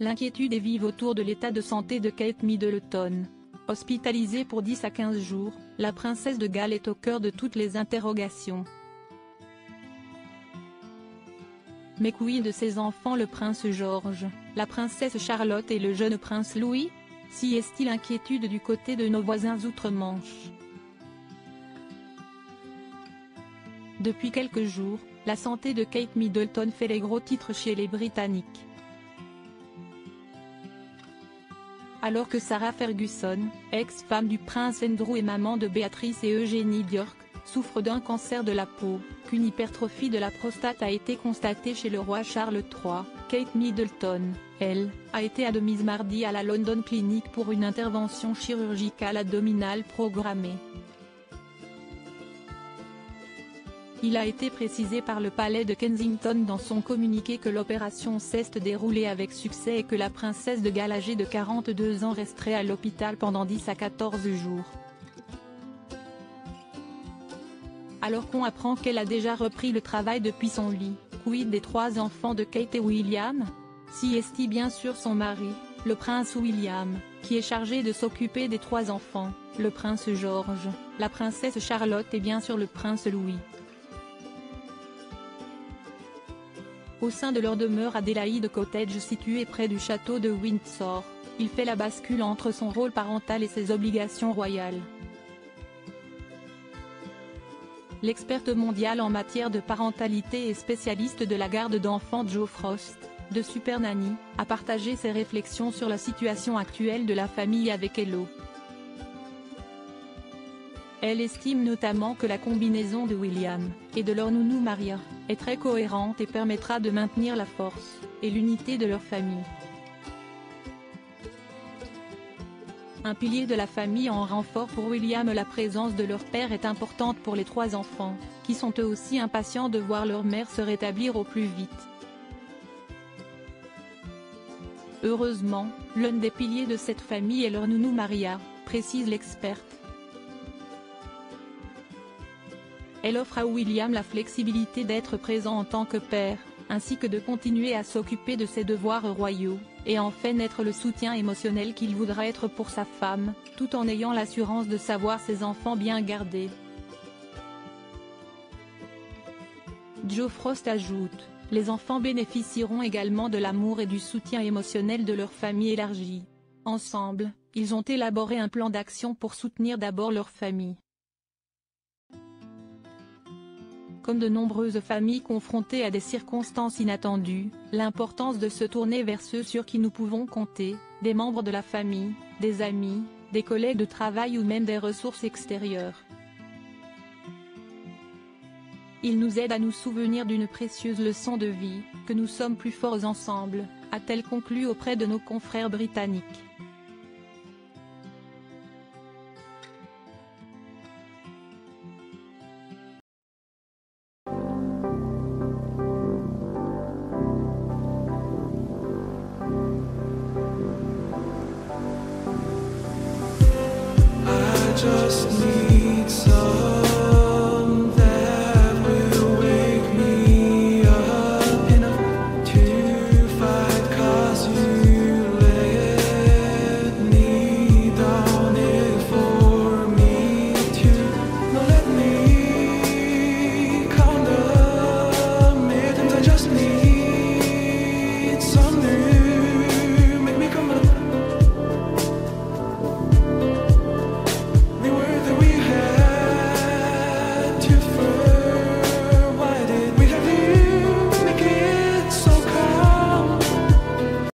L'inquiétude est vive autour de l'état de santé de Kate Middleton. Hospitalisée pour 10 à 15 jours, la princesse de Galles est au cœur de toutes les interrogations. Mais quid de ses enfants, le prince George, la princesse Charlotte et le jeune prince Louis? Si est-il inquiétude du côté de nos voisins outre-Manche? Depuis quelques jours, la santé de Kate Middleton fait les gros titres chez les Britanniques. Alors que Sarah Ferguson, ex-femme du prince Andrew et maman de Béatrice et Eugénie d'York, souffre d'un cancer de la peau, qu'une hypertrophie de la prostate a été constatée chez le roi Charles III, Kate Middleton, elle, a été admise mardi à la London Clinic pour une intervention chirurgicale abdominale programmée. Il a été précisé par le palais de Kensington dans son communiqué que l'opération s'est déroulée avec succès et que la princesse de Galles âgée de 42 ans resterait à l'hôpital pendant 10 à 14 jours. Alors qu'on apprend qu'elle a déjà repris le travail depuis son lit, quid des 3 enfants de Kate et William? Si est bien sûr son mari, le prince William, qui est chargé de s'occuper des 3 enfants, le prince George, la princesse Charlotte et bien sûr le prince Louis. Au sein de leur demeure Adélaïde Cottage située près du château de Windsor, il fait la bascule entre son rôle parental et ses obligations royales. L'experte mondiale en matière de parentalité et spécialiste de la garde d'enfants Jo Frost, de Super Nanny, a partagé ses réflexions sur la situation actuelle de la famille avec Hello. Elle estime notamment que la combinaison de William, et de leur nounou Maria, est très cohérente et permettra de maintenir la force, et l'unité de leur famille. Un pilier de la famille en renfort pour William. La présence de leur père est importante pour les 3 enfants, qui sont eux aussi impatients de voir leur mère se rétablir au plus vite. Heureusement, l'un des piliers de cette famille est leur nounou Maria, précise l'experte. Elle offre à William la flexibilité d'être présent en tant que père, ainsi que de continuer à s'occuper de ses devoirs royaux, et en fait naître le soutien émotionnel qu'il voudra être pour sa femme, tout en ayant l'assurance de savoir ses enfants bien gardés. Jo Frost ajoute, les enfants bénéficieront également de l'amour et du soutien émotionnel de leur famille élargie. Ensemble, ils ont élaboré un plan d'action pour soutenir d'abord leur famille. Comme de nombreuses familles confrontées à des circonstances inattendues, l'importance de se tourner vers ceux sur qui nous pouvons compter, des membres de la famille, des amis, des collègues de travail ou même des ressources extérieures. Il nous aide à nous souvenir d'une précieuse leçon de vie, que nous sommes plus forts ensemble, a-t-elle conclu auprès de nos confrères britanniques. Just need